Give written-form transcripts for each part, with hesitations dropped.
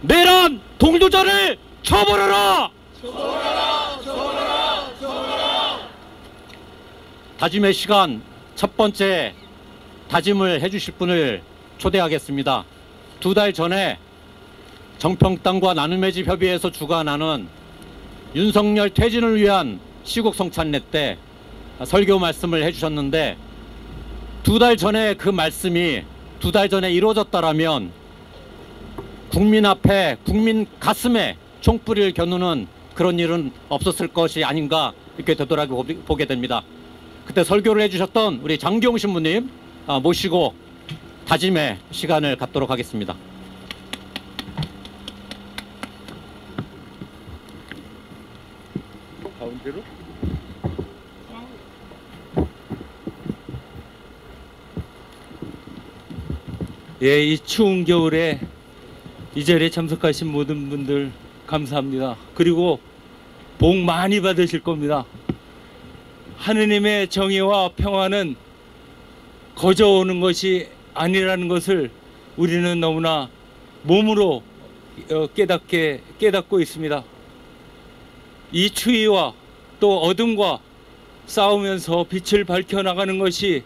내란 동조자를 처벌하라! 다짐의 시간 첫 번째 다짐을 해주실 분을 초대하겠습니다. 2달 전에 정평땅과 나눔의 집 협의회에서 주관하는 윤석열 퇴진을 위한 시국성찬례 때 설교 말씀을 해주셨는데 2달 전에 그 말씀이 2달 전에 이루어졌다라면 국민 앞에 국민 가슴에 총불을 겨누는 그런 일은 없었을 것이 아닌가 이렇게 되돌아보게 됩니다. 그때 설교를 해주셨던 우리 장기용 신부님 모시고 다짐의 시간을 갖도록 하겠습니다. 가운데로? 예, 이 추운 겨울에 이 자리에 참석하신 모든 분들 감사합니다. 그리고 복 많이 받으실 겁니다. 하느님의 정의와 평화는 거저오는 것이 아니라는 것을 우리는 너무나 몸으로 깨닫고 있습니다. 이 추위와 또 어둠과 싸우면서 빛을 밝혀나가는 것이,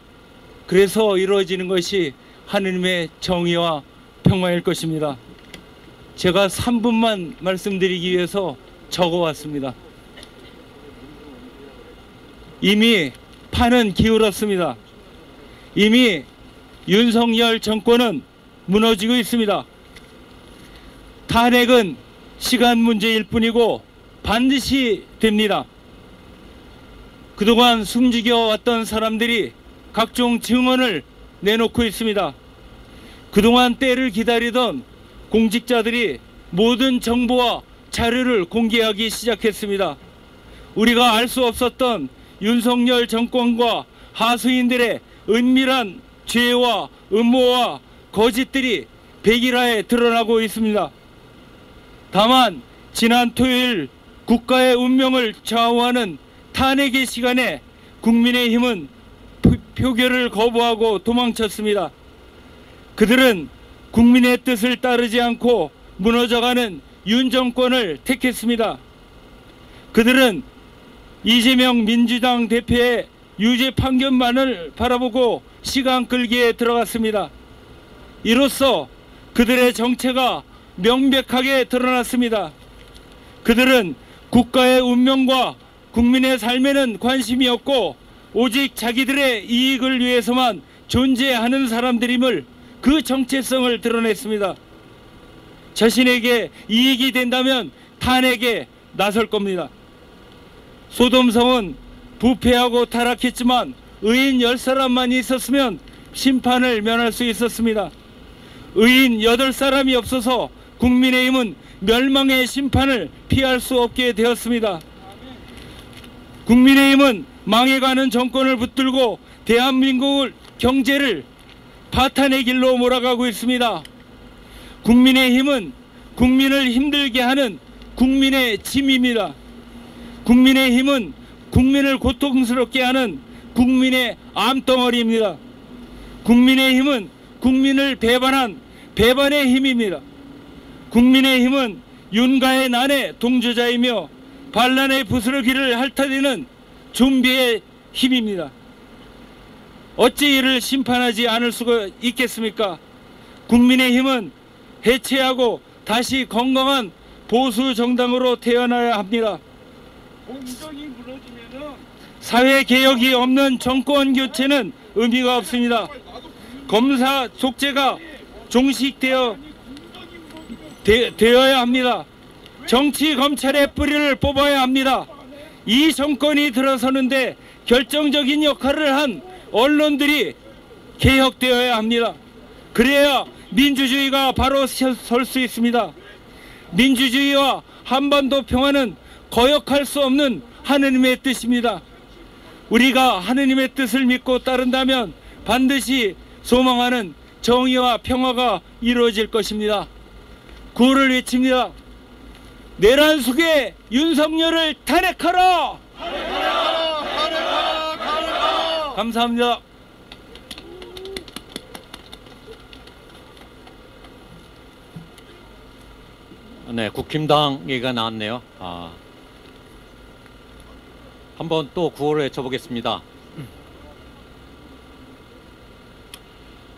그래서 이루어지는 것이 하느님의 정의와 평화일 것입니다. 제가 3분만 말씀드리기 위해서 적어왔습니다. 이미 판은 기울었습니다. 이미 윤석열 정권은 무너지고 있습니다. 탄핵은 시간 문제일 뿐이고 반드시 됩니다. 그동안 숨지겨 왔던 사람들이 각종 증언을 내놓고 있습니다. 그동안 때를 기다리던 공직자들이 모든 정보와 자료를 공개하기 시작했습니다. 우리가 알 수 없었던 윤석열 정권과 하수인들의 은밀한 죄와 음모와 거짓들이 백일화에 드러나고 있습니다. 다만 지난 토요일 국가의 운명을 좌우하는 탄핵의 시간에 국민의힘은 표결을 거부하고 도망쳤습니다. 그들은 국민의 뜻을 따르지 않고 무너져가는 윤 정권을 택했습니다. 그들은 이재명 민주당 대표의 유죄 판결만을 바라보고 시간 끌기에 들어갔습니다. 이로써 그들의 정체가 명백하게 드러났습니다. 그들은 국가의 운명과 국민의 삶에는 관심이 없고 오직 자기들의 이익을 위해서만 존재하는 사람들임을, 그 정체성을 드러냈습니다. 자신에게 이익이 된다면 탄핵에 나설 겁니다. 소돔성은 부패하고 타락했지만 의인 10사람만 있었으면 심판을 면할 수 있었습니다. 의인 8사람이 없어서 국민의힘은 멸망의 심판을 피할 수 없게 되었습니다. 국민의힘은 망해가는 정권을 붙들고 대한민국 경제를 파탄의 길로 몰아가고 있습니다. 국민의힘은 국민을 힘들게 하는 국민의 짐입니다. 국민의힘은 국민을 고통스럽게 하는 국민의 암덩어리입니다. 국민의힘은 국민을 배반한 배반의 힘입니다. 국민의힘은 윤가의 난의 동조자이며 반란의 부스러기를 핥아대는 좀비의 힘입니다. 어찌 이를 심판하지 않을 수가 있겠습니까? 국민의힘은 해체하고 다시 건강한 보수 정당으로 태어나야 합니다. 공정이 무너지면은 사회 개혁이 없는 정권 교체는 의미가 없습니다. 검사 족제가 종식되어야 합니다. 정치 검찰의 뿌리를 뽑아야 합니다. 이 정권이 들어서는데 결정적인 역할을 한 언론들이 개혁되어야 합니다. 그래야 민주주의가 바로 설 수 있습니다. 민주주의와 한반도 평화는 거역할 수 없는 하느님의 뜻입니다. 우리가 하느님의 뜻을 믿고 따른다면 반드시 소망하는 정의와 평화가 이루어질 것입니다. 구호를 외칩니다. 내란 속에 윤석열을 탄핵하라! 감사합니다. 네, 국힘당 얘기가 나왔네요. 한번 또 구호를 외쳐보겠습니다.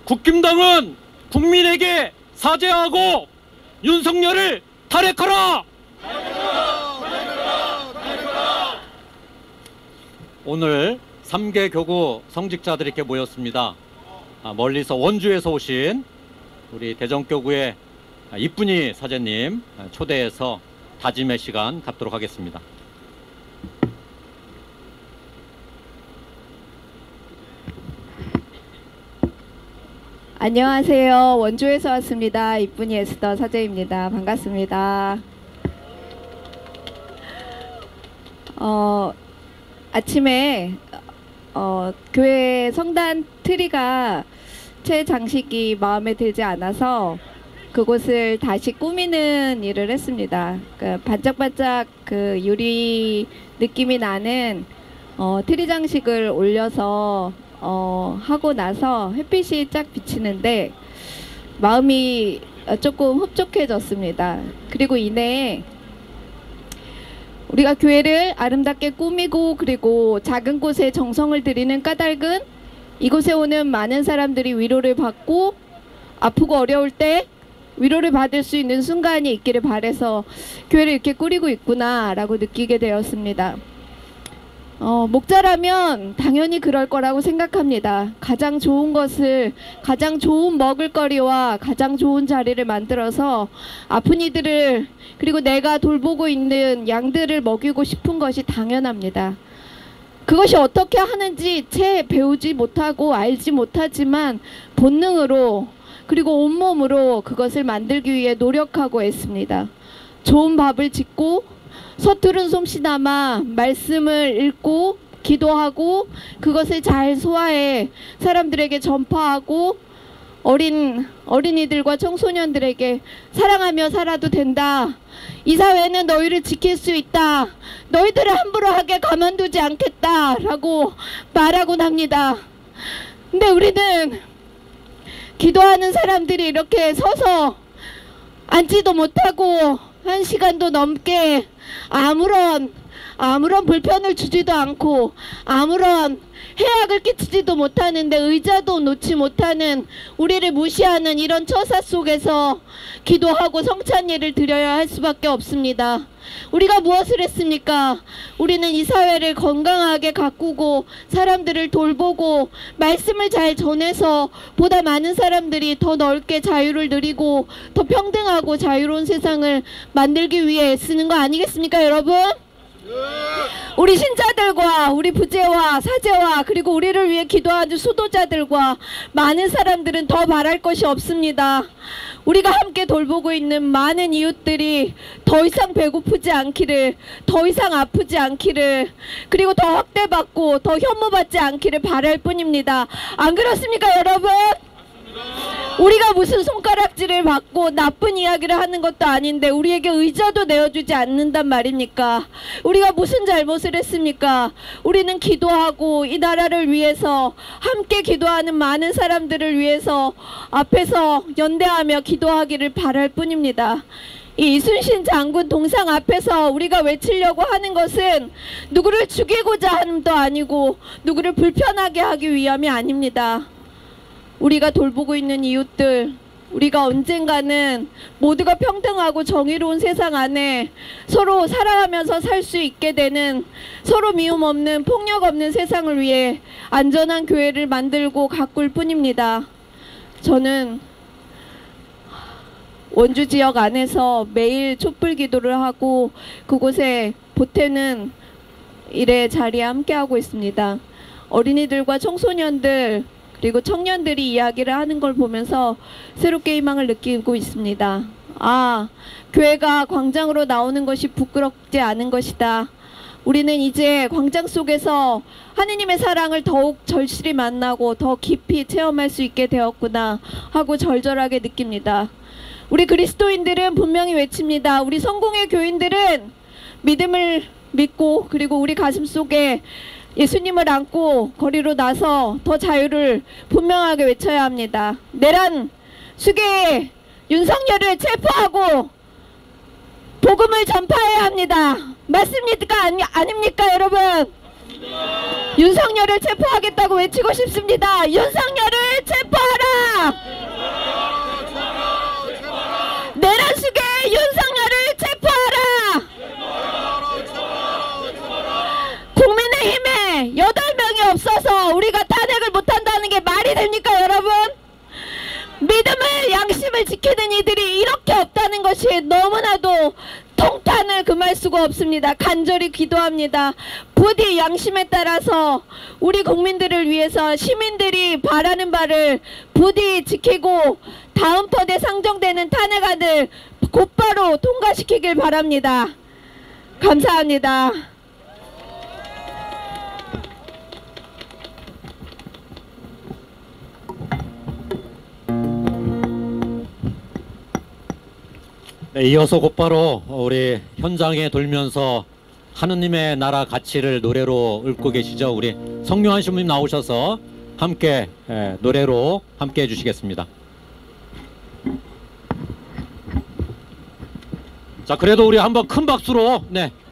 국힘당은 국민에게 사죄하고 윤석열을 탈핵하라! 오늘 3개 교구 성직자들이 이렇게 모였습니다. 멀리서 원주에서 오신 우리 대전교구의 이쁜이 사제님 초대해서 다짐의 시간 갖도록 하겠습니다. 안녕하세요. 원주에서 왔습니다. 이쁜이 에스더 사제입니다. 반갑습니다. 아침에 교회 성단 트리가 제 장식이 마음에 들지 않아서 그곳을 다시 꾸미는 일을 했습니다. 그 반짝반짝 그 유리 느낌이 나는 트리 장식을 올려서 하고 나서 햇빛이 쫙 비치는데 마음이 조금 흡족해졌습니다. 그리고 이내에 우리가 교회를 아름답게 꾸미고 그리고 작은 곳에 정성을 들이는 까닭은 이곳에 오는 많은 사람들이 위로를 받고 아프고 어려울 때 위로를 받을 수 있는 순간이 있기를 바라서 교회를 이렇게 꾸리고 있구나 라고 느끼게 되었습니다. 목자라면 당연히 그럴 거라고 생각합니다. 가장 좋은 것을, 가장 좋은 먹을거리와 가장 좋은 자리를 만들어서 아픈 이들을 그리고 내가 돌보고 있는 양들을 먹이고 싶은 것이 당연합니다. 그것이 어떻게 하는지 채 배우지 못하고 알지 못하지만 본능으로 그리고 온몸으로 그것을 만들기 위해 노력하고 애씁니다. 좋은 밥을 짓고 서투른 솜씨나마 말씀을 읽고 기도하고 그것을 잘 소화해 사람들에게 전파하고 어린이들과 청소년들에게 사랑하며 살아도 된다. 이 사회는 너희를 지킬 수 있다. 너희들을 함부로 하게 가만두지 않겠다. 라고 말하곤 합니다. 근데 우리는 기도하는 사람들이 이렇게 서서 앉지도 못하고 1시간도 넘게 아무런 불편을 주지도 않고 아무런 해악을 끼치지도 못하는데 의자도 놓지 못하는 우리를 무시하는 이런 처사 속에서 기도하고 성찬예를 드려야 할 수밖에 없습니다. 우리가 무엇을 했습니까? 우리는 이 사회를 건강하게 가꾸고 사람들을 돌보고 말씀을 잘 전해서 보다 많은 사람들이 더 넓게 자유를 누리고 더 평등하고 자유로운 세상을 만들기 위해 애쓰는 거 아니겠습니까, 여러분? 우리 신자들과 우리 부제와 사제와 그리고 우리를 위해 기도하는 수도자들과 많은 사람들은 더 바랄 것이 없습니다. 우리가 함께 돌보고 있는 많은 이웃들이 더 이상 배고프지 않기를, 더 이상 아프지 않기를, 그리고 더 학대받고 더 혐오받지 않기를 바랄 뿐입니다. 안 그렇습니까, 여러분? 우리가 무슨 손가락질을 받고 나쁜 이야기를 하는 것도 아닌데 우리에게 의자도 내어주지 않는단 말입니까? 우리가 무슨 잘못을 했습니까? 우리는 기도하고 이 나라를 위해서 함께 기도하는 많은 사람들을 위해서 앞에서 연대하며 기도하기를 바랄 뿐입니다. 이 이순신 장군 동상 앞에서 우리가 외치려고 하는 것은 누구를 죽이고자 함도 아니고 누구를 불편하게 하기 위함이 아닙니다. 우리가 돌보고 있는 이웃들, 우리가 언젠가는 모두가 평등하고 정의로운 세상 안에 서로 사랑하면서 살 수 있게 되는 서로 미움 없는 폭력 없는 세상을 위해 안전한 교회를 만들고 가꿀 뿐입니다. 저는 원주 지역 안에서 매일 촛불 기도를 하고 그곳에 보태는 일의 자리에 함께하고 있습니다. 어린이들과 청소년들 그리고 청년들이 이야기를 하는 걸 보면서 새롭게 희망을 느끼고 있습니다. 아, 교회가 광장으로 나오는 것이 부끄럽지 않은 것이다. 우리는 이제 광장 속에서 하느님의 사랑을 더욱 절실히 만나고 더 깊이 체험할 수 있게 되었구나 하고 절절하게 느낍니다. 우리 그리스도인들은 분명히 외칩니다. 우리 성공의 교인들은 믿음을 믿고 그리고 우리 가슴 속에 예수님을 안고 거리로 나서 더 자유를 분명하게 외쳐야 합니다. 내란 수괴의 윤석열을 체포하고 복음을 전파해야 합니다. 맞습니까? 아닙니까, 여러분? 윤석열을 체포하겠다고 외치고 싶습니다. 윤석열을 체포하라! 내란숙의 윤석열을 체포하라! 국민의힘에 8명이 없어서 우리가 탄핵을 못한다는 게 말이 됩니까, 여러분? 믿음을, 양심을 지키는 이들이 이렇게 없다는 것이 너무나도 통탄을 금할 수가 없습니다. 간절히 기도합니다. 부디 양심에 따라서 우리 국민들을 위해서 시민들이 바라는 바를 부디 지키고 다음 번에 상정되는 탄핵안을 곧바로 통과시키길 바랍니다. 감사합니다. 네, 이어서 곧바로 우리 현장에 돌면서 하느님의 나라 가치를 노래로 읊고 계시죠. 우리 성룡한 신부님 나오셔서 함께 노래로 함께 해주시겠습니다. 자, 그래도 우리 한번 큰 박수로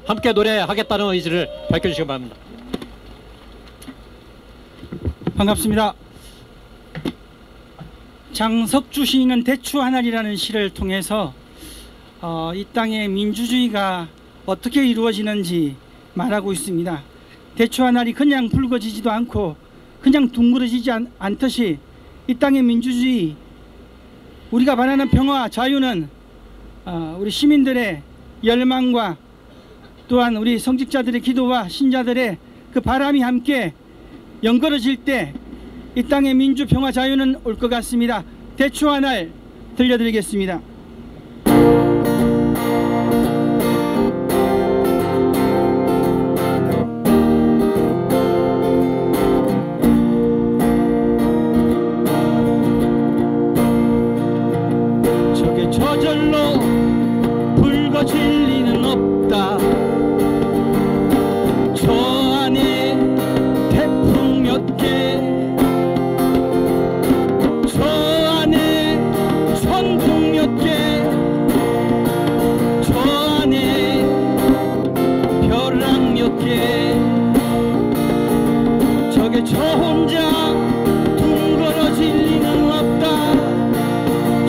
함께 노래하겠다는 의지를 밝혀주시기 바랍니다. 반갑습니다. 장석주 시인은 대추 하나리라는 시를 통해서 이 땅의 민주주의가 어떻게 이루어지는지 말하고 있습니다. 대추 하나리 그냥 붉어지지도 않고 그냥 둥그러지지 않듯이 이 땅의 민주주의, 우리가 바라는 평화와 자유는 우리 시민들의 열망과 또한 우리 성직자들의 기도와 신자들의 그 바람이 함께 연걸어질 때 이 땅의 민주, 평화, 자유는 올 것 같습니다. 대추 하나를 들려드리겠습니다. 저게 저절로 붉어질 리는 없다. 저 안에 태풍 몇 개, 저 안에 천둥 몇 개, 저 안에 벼락 몇 개, 저게 저 혼자 둥그러질 리는 없다.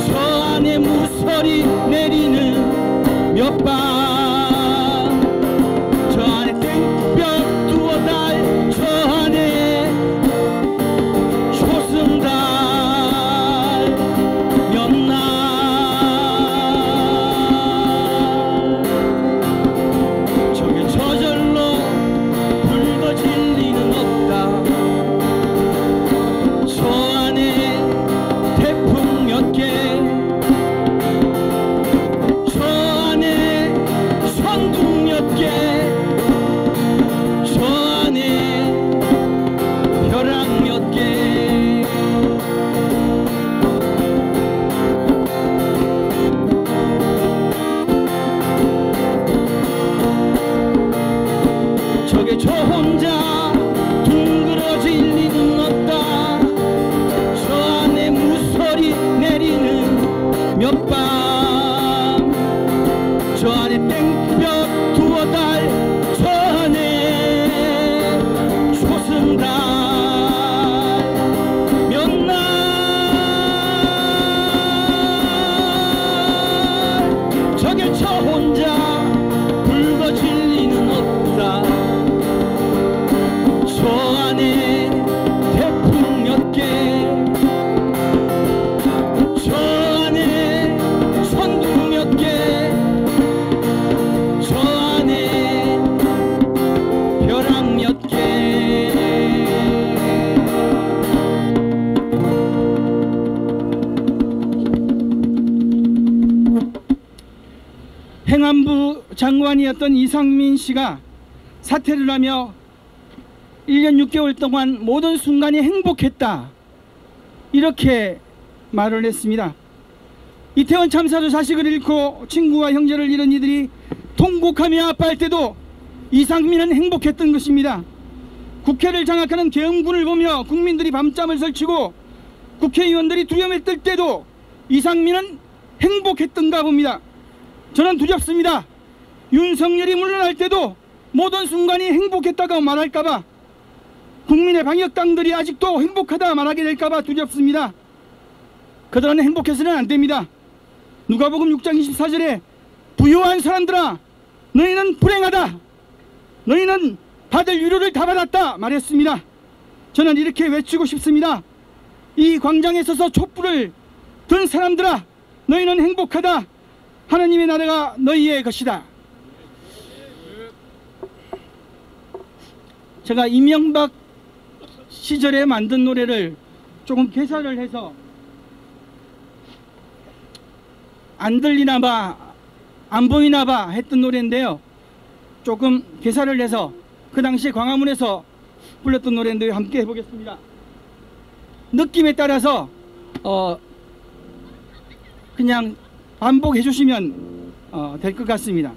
저 안에 무서리 내리는 몇 방, 저 안에 땡볕 두어 달, 저 안에 초승달 몇 날, 저게 저절로 붉어질 리는 없다. 저 안에 태풍 몇 개, 저 안에 천둥 몇 개, 저 안에 벼락 몇 개, 저게 저 혼자 둥그러질 리는 없다. 저 안에 무서리 내리는 몇 방, 저 안에 땡볕 두어 달, 저 안에 초승달 몇 날, 저게 저 혼자 붉어질 리는 없다. 저 안에 태풍 몇 개, 저 안에 천둥 몇 개, 저 안에 벼락 몇 개. 행안부 장관이었던 이상민 씨가 사퇴를 하며 1년 6개월 동안 모든 순간이 행복했다, 이렇게 말을 했습니다. 이태원 참사로 자식을 잃고 친구와 형제를 잃은 이들이 통곡하며 아파할 때도 이상민은 행복했던 것입니다. 국회를 장악하는 계엄군을 보며 국민들이 밤잠을 설치고 국회의원들이 두려움에 뜰 때도 이상민은 행복했던가 봅니다. 저는 두렵습니다. 윤석열이 물러날 때도 모든 순간이 행복했다고 말할까봐, 국민의 방역당들이 아직도 행복하다 말하게 될까봐 두렵습니다. 그들은 행복해서는 안 됩니다. 누가복음 6장 24절에 부유한 사람들아 너희는 불행하다, 너희는 받을 유료를 다 받았다 말했습니다. 저는 이렇게 외치고 싶습니다. 이 광장에 서서 촛불을 든 사람들아 너희는 행복하다. 하나님의 나라가 너희의 것이다. 제가 이명박 시절에 만든 노래를 조금 개사를 해서 안 들리나 봐, 안 보이나 봐 했던 노래인데요. 조금 개사를 해서 그 당시에 광화문에서 불렀던 노래인데 함께 해보겠습니다. 느낌에 따라서 그냥 반복해 주시면 될 것 같습니다.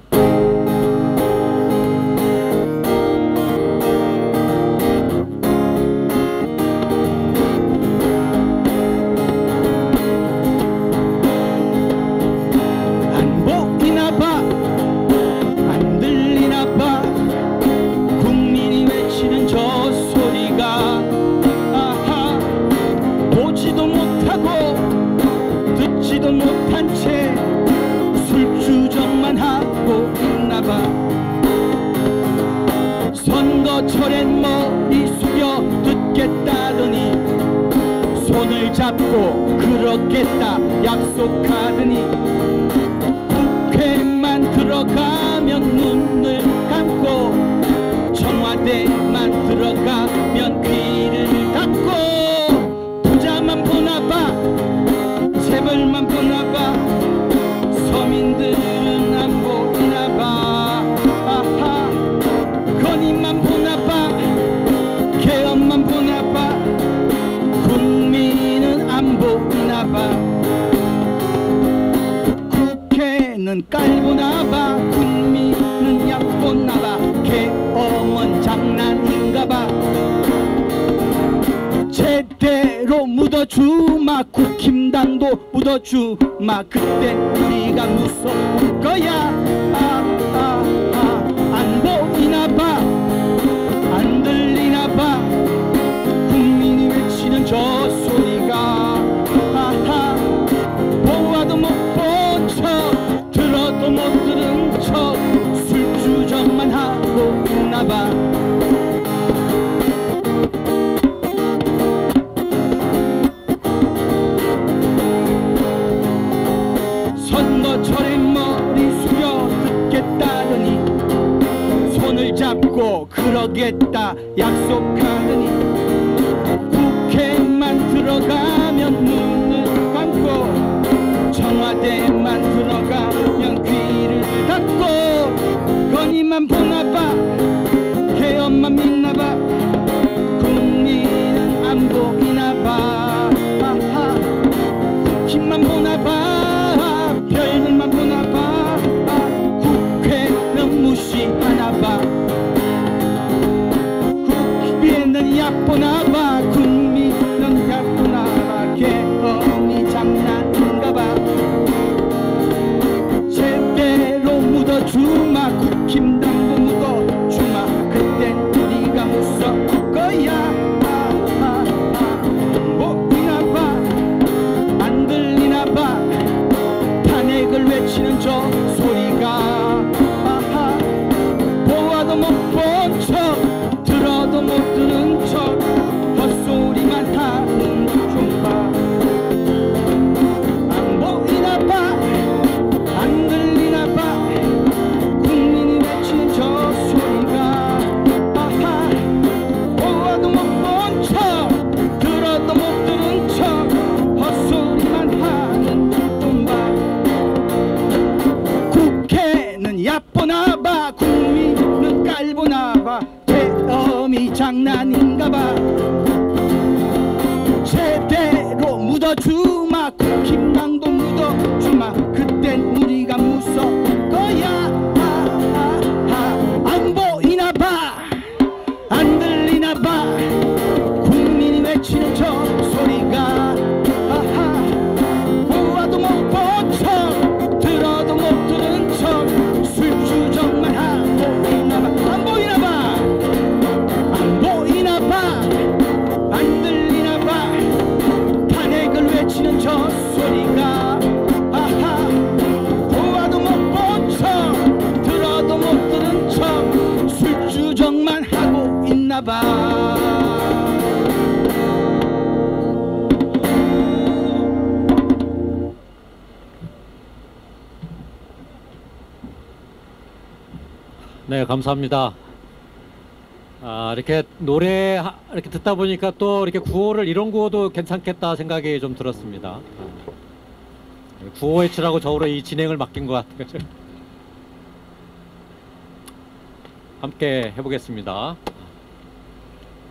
안 보이나 봐, 안 들리나 봐, 국민이 외치는 저 소리가 아하, 보지도 못하고 듣지도 못한 채 술주정만 하고 있나봐. 선거철엔 머리 숙여 듣겠다더니 손을 잡고 그러겠다 약속하더니 국회만 들어가면 눈을 감고 청와대만 들어가면 귀를 닫고 부자만 보나봐, 재벌만 보나봐, 서민들은 안 보이나봐. 아하, 건의만 보나봐, 개헌만 보나봐, 국민은 안 보이나봐. 국회는 깔보나봐, 국민은 얕보나봐, 개헌은 장난인가봐. 제대로 묻어주마, 국힘당도 묻어주마, 그때 우리가 무서울 거야. 안 보이나봐, 안 들리나봐, 국민이 외치는 저 소리가 아하, 보아도 못 본 척, 들어도 못 들은 척, 술주정만 하고 있나봐. 선거철에 머리 숙여 듣겠다더니 손을 잡고 그러겠다 약속하더니 국회만 들어가면 눈을 감고 청와대만 들어가면 귀를 닫고 건의만 보나봐, 개헌만 믿나봐, 국민은 안 보이나봐. 아하, 국힘만 보나봐, 별들만 보나봐, 국회는 무시하나봐, 국회는 얕보나봐, 국민은 얕보나봐, 개헌이 장난인가봐. 제대로 묻어주마, 국힘당도 묻어주마, 그땐 우리가 무서울 거야. 보이나봐, 안 들리나봐, 탄핵을 외치는 저 소리가 아하, 보아도 못 본 척, 들어도 못 들은 척, 헛소리만 하는 좀 봐. 안 보이나봐, 안 들리나봐, 국민이 외치는 저 소리가 아하, 보아도 못 본 척, 들어도 못 들은 척, 헛소리만 하는 좀 봐. 국회는 얕보나봐, 국민은 깔보나봐, 개엄이 장난인가봐. 제대로 묻어주마, 국힘당도 묻어주마, 그땐 우리가 무서울 거야. 안 보이나봐, 안 들리나봐, 국민이 외치는 저 소리가 아하, 보아도 못 본 척, 들어도 못 들은 척, 술주정 잡아. 네, 감사합니다. 이렇게 노래 이렇게 듣다 보니까 또 이렇게 구호를 이런 구호도 괜찮겠다 생각이 좀 들었습니다. 구호 외치라고 저로 이 진행을 맡긴 것 같아요. 함께 해보겠습니다.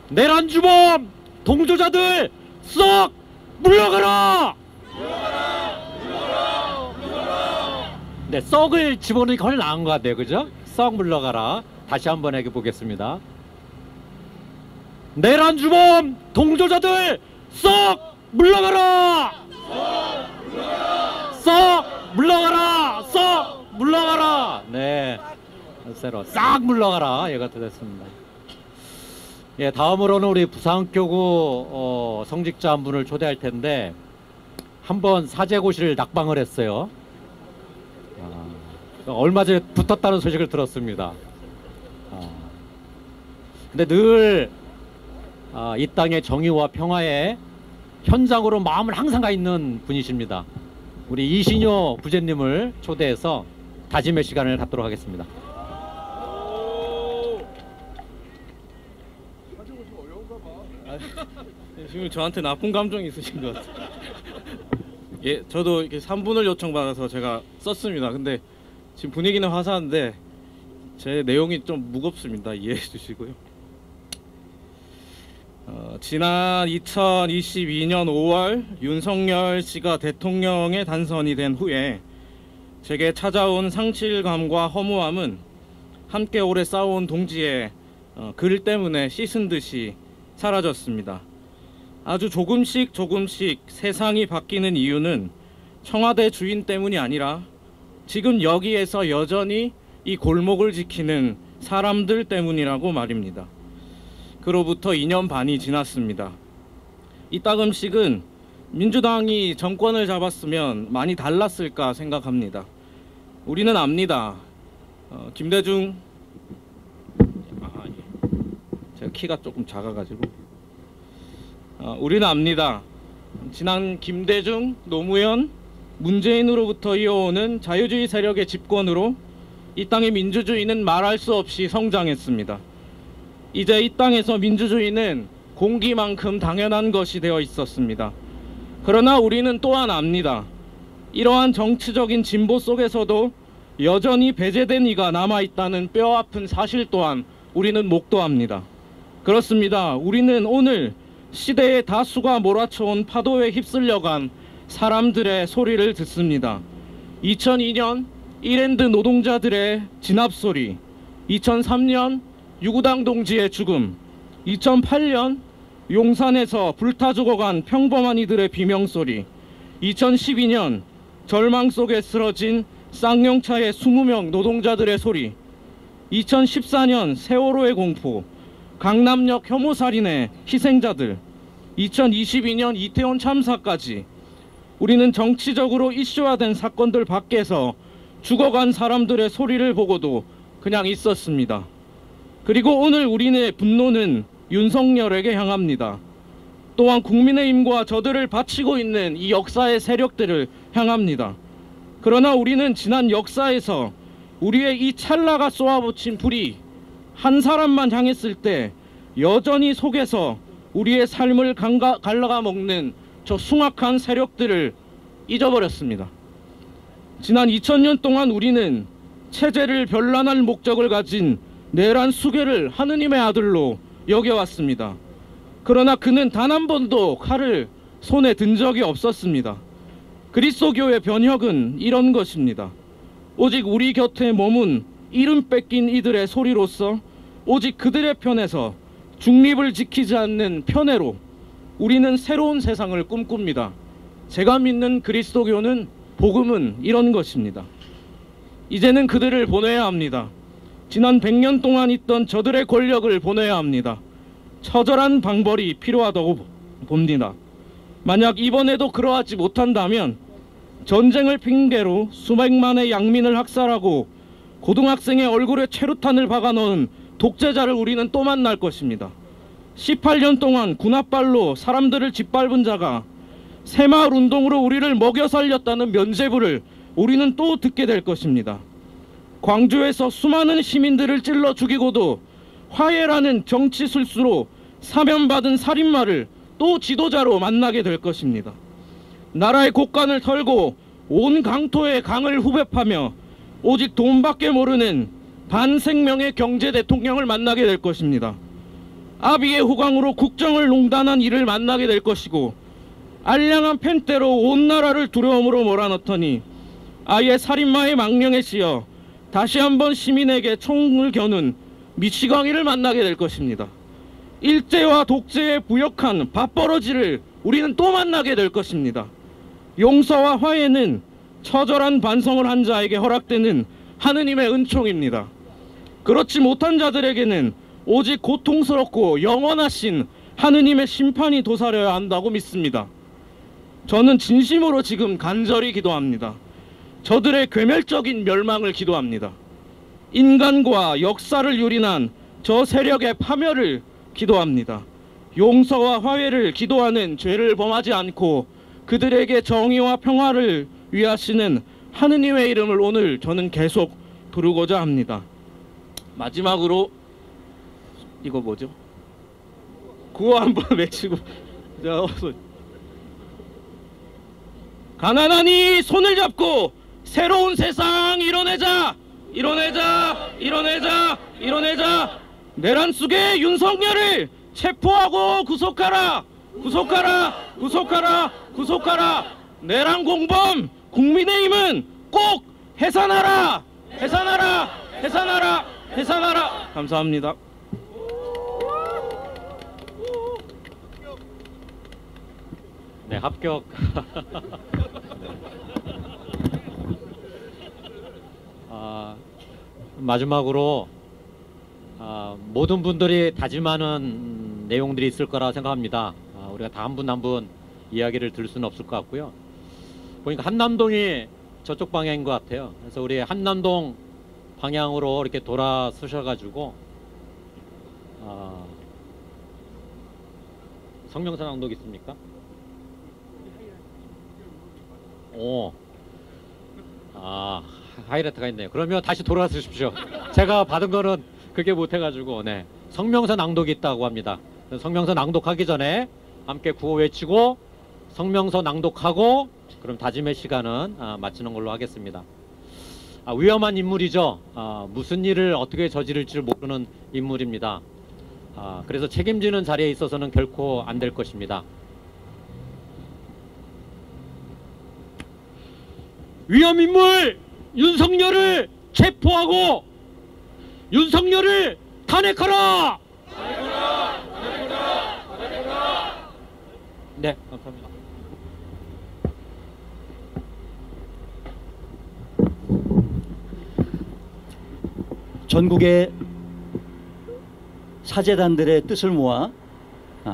내란 주범 동조자들 썩 물러가라! 네, 썩을 집어넣으니까 훨씬 나은 것 같아요, 그죠? 썩 물러가라. 다시 한번 해보겠습니다. 내란 주범 동조자들 썩 물러가라! 썩 물러가라! 썩 물러가라! 네, 새로 싹 물러가라. 얘가 됐습니다. 예, 다음으로는 우리 부산교구 성직자 한 분을 초대할 텐데 한번 사제고시를 낙방을 했어요. 얼마 전에 붙었다는 소식을 들었습니다. 근데 늘 이 땅의 정의와 평화에 현장으로 마음을 항상 가 있는 분이십니다. 우리 이신효 부제님을 초대해서 다짐의 시간을 갖도록 하겠습니다. 지금 저한테 나쁜 감정이 있으신 것 같아요. 예, 저도 이렇게 3분을 요청받아서 제가 썼습니다. 근데 지금 분위기는 화사한데 제 내용이 좀 무겁습니다. 이해해 주시고요. 지난 2022년 5월 윤석열 씨가 대통령에 당선이 된 후에 제게 찾아온 상실감과 허무함은 함께 오래 싸워온 동지의 글 때문에 씻은 듯이 사라졌습니다. 아주 조금씩 세상이 바뀌는 이유는 청와대 주인 때문이 아니라 지금 여기에서 여전히 이 골목을 지키는 사람들 때문이라고 말입니다. 그로부터 2년 반이 지났습니다. 이따금씩은 민주당이 정권을 잡았으면 많이 달랐을까 생각합니다. 우리는 압니다. 김대중 제가 키가 조금 작아가지고 우리는 압니다. 지난 김대중, 노무현, 문재인으로부터 이어오는 자유주의 세력의 집권으로 이 땅의 민주주의는 말할 수 없이 성장했습니다. 이제 이 땅에서 민주주의는 공기만큼 당연한 것이 되어 있었습니다. 그러나 우리는 또한 압니다. 이러한 정치적인 진보 속에서도 여전히 배제된 이가 남아있다는 뼈아픈 사실 또한 우리는 목도합니다. 그렇습니다. 우리는 오늘 시대의 다수가 몰아쳐온 파도에 휩쓸려간 사람들의 소리를 듣습니다. 2002년 이랜드 노동자들의 진압소리, 2003년 유구당 동지의 죽음, 2008년 용산에서 불타 죽어간 평범한 이들의 비명소리, 2012년 절망 속에 쓰러진 쌍용차의 20명 노동자들의 소리, 2014년 세월호의 공포, 강남역 혐오살인의 희생자들, 2022년 이태원 참사까지 우리는 정치적으로 이슈화된 사건들 밖에서 죽어간 사람들의 소리를 보고도 그냥 있었습니다. 그리고 오늘 우리의 분노는 윤석열에게 향합니다. 또한 국민의힘과 저들을 바치고 있는 이 역사의 세력들을 향합니다. 그러나 우리는 지난 역사에서 우리의 이 찰나가 쏘아붙인 불이 한 사람만 향했을 때 여전히 속에서 우리의 삶을 갈라가 먹는 저 숭악한 세력들을 잊어버렸습니다. 지난 2000년 동안 우리는 체제를 변란할 목적을 가진 내란 수괴를 하느님의 아들로 여겨왔습니다. 그러나 그는 단 한 번도 칼을 손에 든 적이 없었습니다. 그리스도교의 변혁은 이런 것입니다. 오직 우리 곁에 머문 이름 뺏긴 이들의 소리로서 오직 그들의 편에서 중립을 지키지 않는 편애로 우리는 새로운 세상을 꿈꿉니다. 제가 믿는 그리스도교는 복음은 이런 것입니다. 이제는 그들을 보내야 합니다. 지난 100년 동안 있던 저들의 권력을 보내야 합니다. 처절한 방벌이 필요하다고 봅니다. 만약 이번에도 그러하지 못한다면 전쟁을 핑계로 수백만의 양민을 학살하고 고등학생의 얼굴에 최루탄을 박아넣은 독재자를 우리는 또 만날 것입니다. 18년 동안 군합발로 사람들을 짓밟은 자가 새마을 운동으로 우리를 먹여 살렸다는 면죄부를 우리는 또 듣게 될 것입니다. 광주에서 수많은 시민들을 찔러 죽이고도 화해라는 정치 술수로 사면받은 살인마를 또 지도자로 만나게 될 것입니다. 나라의 곳간을 털고 온 강토의 강을 후벼파며 오직 돈밖에 모르는 반생명의 경제 대통령을 만나게 될 것입니다. 아비의 후광으로 국정을 농단한 이를 만나게 될 것이고 알량한 펜대로 온 나라를 두려움으로 몰아넣더니 아예 살인마의 망령에 씌여 다시 한번 시민에게 총을 겨눈 미치광이를 만나게 될 것입니다. 일제와 독재에 부역한 밥벌어지를 우리는 또 만나게 될 것입니다. 용서와 화해는 처절한 반성을 한 자에게 허락되는 하느님의 은총입니다. 그렇지 못한 자들에게는 오직 고통스럽고 영원하신 하느님의 심판이 도사려야 한다고 믿습니다. 저는 진심으로 지금 간절히 기도합니다. 저들의 괴멸적인 멸망을 기도합니다. 인간과 역사를 유린한 저 세력의 파멸을 기도합니다. 용서와 화해를 기도하는 죄를 범하지 않고 그들에게 정의와 평화를 위하시는 하느님의 이름을 오늘 저는 계속 부르고자 합니다. 마지막으로 이거 뭐죠? 구호 한번 외치고 가난하니 손을 잡고 새로운 세상 이뤄내자! 이뤄내자! 이뤄내자! 이뤄내자! 내란 속의 윤석열을 체포하고 구속하라! 구속하라! 구속하라! 구속하라! 내란 공범 국민의힘은 꼭 해산하라! 해산하라! 해산하라! 해산하라! 감사합니다. 네, 합격. 마지막으로 모든 분들이 다짐하는 내용들이 있을 거라 생각합니다. 우리가 다 한 분 한 분 이야기를 들을 수는 없을 것 같고요. 보니까 한남동이 저쪽 방향인 것 같아요. 그래서 우리 한남동 방향으로 이렇게 돌아서셔가지고 성명서 낭독 있습니까? 하이라이트가 있네요. 그러면 다시 돌아서십시오. 제가 받은 거는 그게 못해가지고, 네. 성명서 낭독이 있다고 합니다. 성명서 낭독하기 전에 함께 구호 외치고 성명서 낭독하고 그럼 다짐의 시간은 마치는 걸로 하겠습니다. 위험한 인물이죠. 무슨 일을 어떻게 저지를지 모르는 인물입니다. 그래서 책임지는 자리에 있어서는 결코 안 될 것입니다. 위험인물 윤석열을 체포하고 윤석열을 탄핵하라! 네, 감사합니다. 전국의 사재단들의 뜻을 모아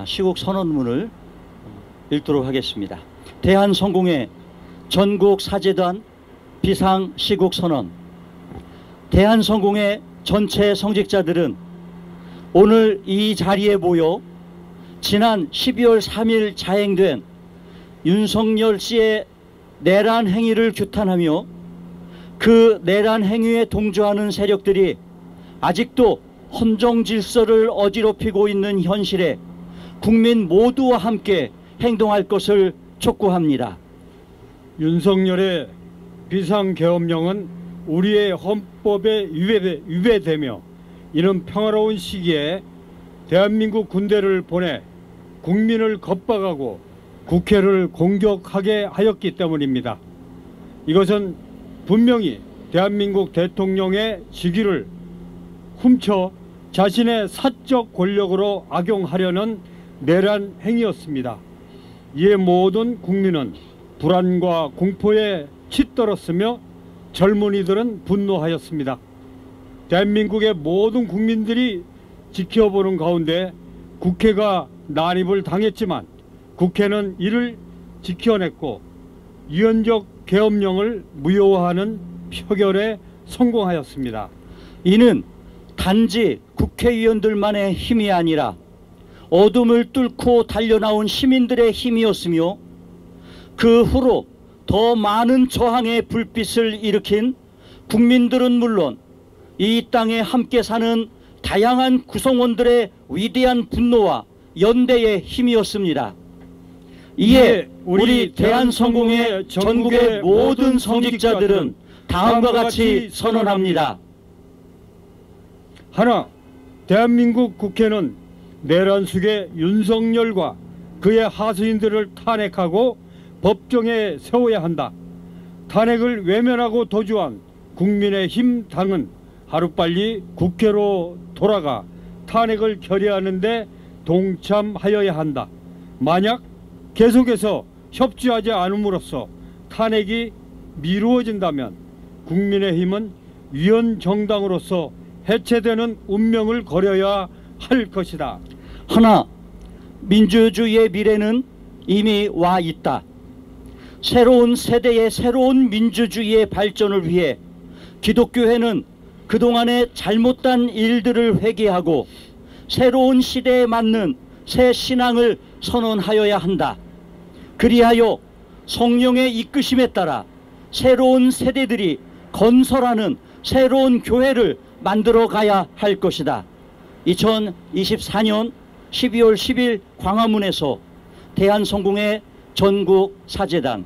시국 선언문을 읽도록 하겠습니다. 대한성공회 전국 사재단 비상 시국 선언. 대한성공회 전체 성직자들은 오늘 이 자리에 모여 지난 12월 3일 자행된 윤석열 씨의 내란 행위를 규탄하며 그 내란 행위에 동조하는 세력들이 아직도 헌정 질서를 어지럽히고 있는 현실에 국민 모두와 함께 행동할 것을 촉구합니다. 윤석열의 비상계엄령은 우리의 헌법에 위배되며 이런 평화로운 시기에 대한민국 군대를 보내 국민을 겁박하고 국회를 공격하게 하였기 때문입니다. 이것은 분명히 대한민국 대통령의 직위를 훔쳐 자신의 사적 권력으로 악용하려는 내란 행위였습니다. 이에 모든 국민은 불안과 공포에 치떨었으며 젊은이들은 분노하였습니다. 대한민국의 모든 국민들이 지켜보는 가운데 국회가 난입을 당했지만 국회는 이를 지켜냈고 유연적 계엄령을 무효화하는 표결에 성공하였습니다. 이는 단지 국회의원들만의 힘이 아니라 어둠을 뚫고 달려나온 시민들의 힘이었으며 그 후로 더 많은 저항의 불빛을 일으킨 국민들은 물론 이 땅에 함께 사는 다양한 구성원들의 위대한 분노와 연대의 힘이었습니다. 이에 우리 대한성공회 전국의 모든 성직자들은 다음과 같이 선언합니다. 하나, 대한민국 국회는 내란 속의 윤석열과 그의 하수인들을 탄핵하고 법정에 세워야 한다. 탄핵을 외면하고 도주한 국민의힘 당은 하루빨리 국회로 돌아가 탄핵을 결의하는 데 동참하여야 한다. 만약 계속해서 협조하지 않음으로써 탄핵이 미루어진다면 국민의힘은 위헌정당으로서 해체되는 운명을 거려야 할 것이다. 하나, 민주주의의 미래는 이미 와 있다. 새로운 세대의 새로운 민주주의의 발전을 위해 기독교회는 그동안의 잘못된 일들을 회개하고 새로운 시대에 맞는 새 신앙을 선언하여야 한다. 그리하여 성령의 이끄심에 따라 새로운 세대들이 건설하는 새로운 교회를 만들어 가야 할 것이다. 2024년 12월 10일 광화문에서 대한성공회 전국 사재단